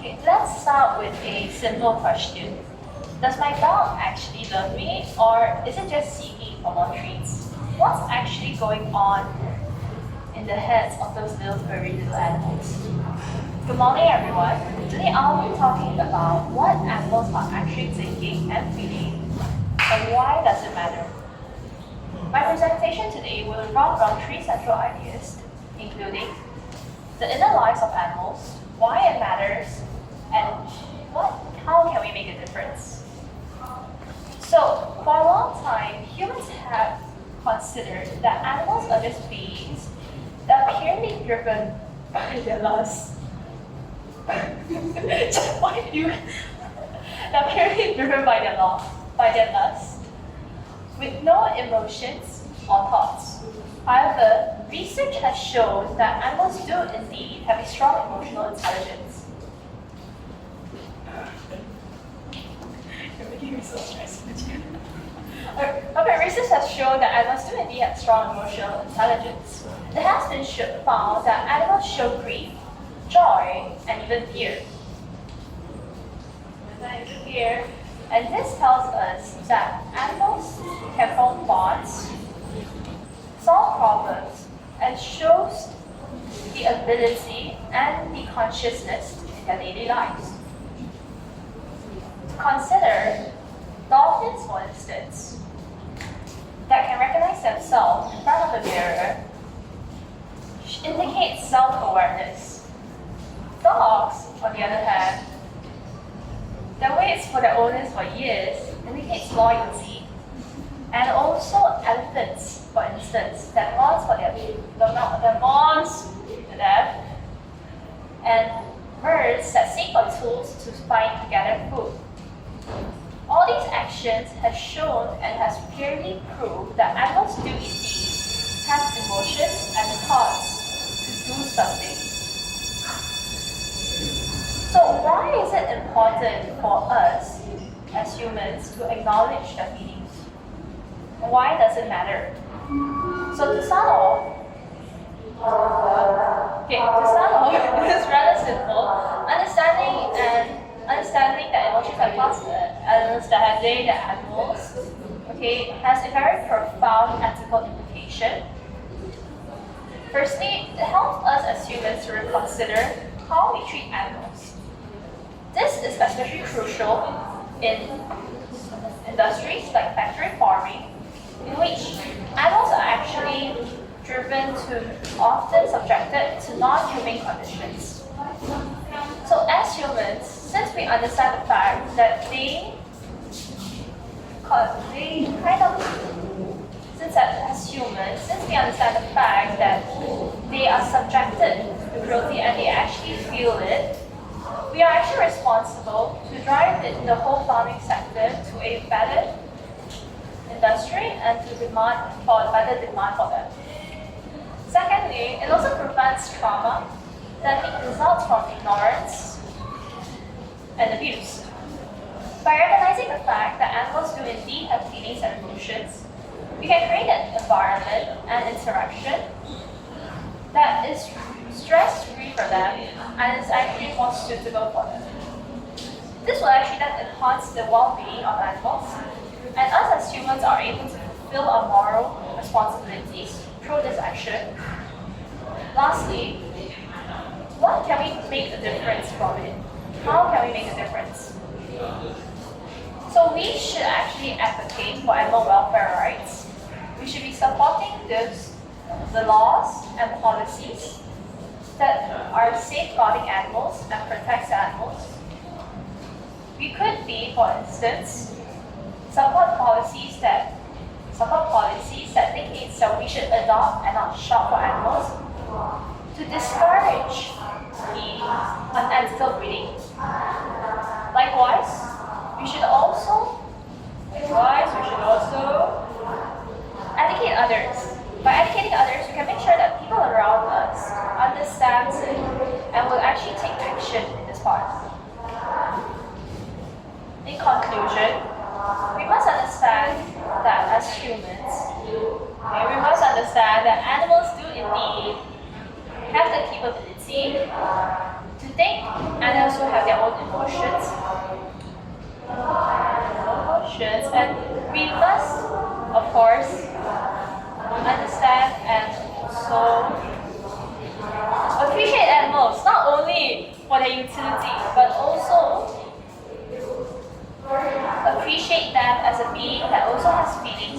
Okay, let's start with a simple question. Does my dog actually love me, or is it just seeking for more treats? What's actually going on in the heads of those little furry little animals? Good morning, everyone. Today I'll be talking about what animals are actually thinking and feeling, and why does it matter. My presentation today will revolve around three central ideas, including the inner lives of animals, why it matters, and how can we make a difference. So, for a long time, humans have considered that animals are just beings that are purely driven by their lust. Why do you? They're purely driven by their lust, with no emotions or thoughts. However, research has shown that animals do indeed have a strong emotional intelligence. You're making me so stressed. Okay, research has shown that animals do indeed have strong emotional intelligence. It has been found that animals show grief, joy, and even fear. And this tells us that animals can form bonds, solve problems, and shows the ability and the consciousness in their daily lives. Consider dolphins, for instance, that can recognize themselves in front of a mirror, which indicates self-awareness. Dogs, on the other hand, that waits for their owners for years, indicates loyalty. And also elephants, for instance, that mourns for their moms to death, and birds that seek for tools to find to gather food. All these actions have shown and has clearly proved that animals do indeed have emotions and thoughts to do something. So why is it important for us as humans to acknowledge their feelings? Why does it matter? So to start off, it's rather simple. Understanding that emotions are parts of understanding the animals, has a very profound ethical implication. Firstly, it helps us as humans to reconsider how we treat animals. This is especially crucial in industries like factory farming, in which animals are actually driven to often subjected to non-humane conditions. So as humans, since we understand the fact that since we understand the fact that they are subjected to cruelty and they actually feel it, we are actually responsible to drive the whole farming sector to a better industry and to demand for better demand for them. Secondly, it also prevents trauma that results from ignorance and abuse. By recognizing the fact that animals do indeed have feelings and emotions, we can create an environment and interaction that is stress-free for them and is actually more suitable for them. This will actually then enhance the well-being of animals, and us as humans are able to fulfill our moral responsibilities through this action. Lastly, what can we make a difference from it? How can we make a difference? So we should actually advocate for animal welfare rights. We should be supporting the laws and policies that are safeguarding animals and protects animals. We could be, for instance, support policies that dictates that we should adopt and not shop for animals to discourage the unethical breeding. Likewise, we should also educate others. By educating others, we can make sure that people around us understand it and will actually take action in this part. In conclusion, we must understand that as humans, we must understand that animals do indeed have the capability to think and also have their own own emotions. And we must, of course, understand and also appreciate animals, not only for their utility, but also appreciate them as a being that also has feelings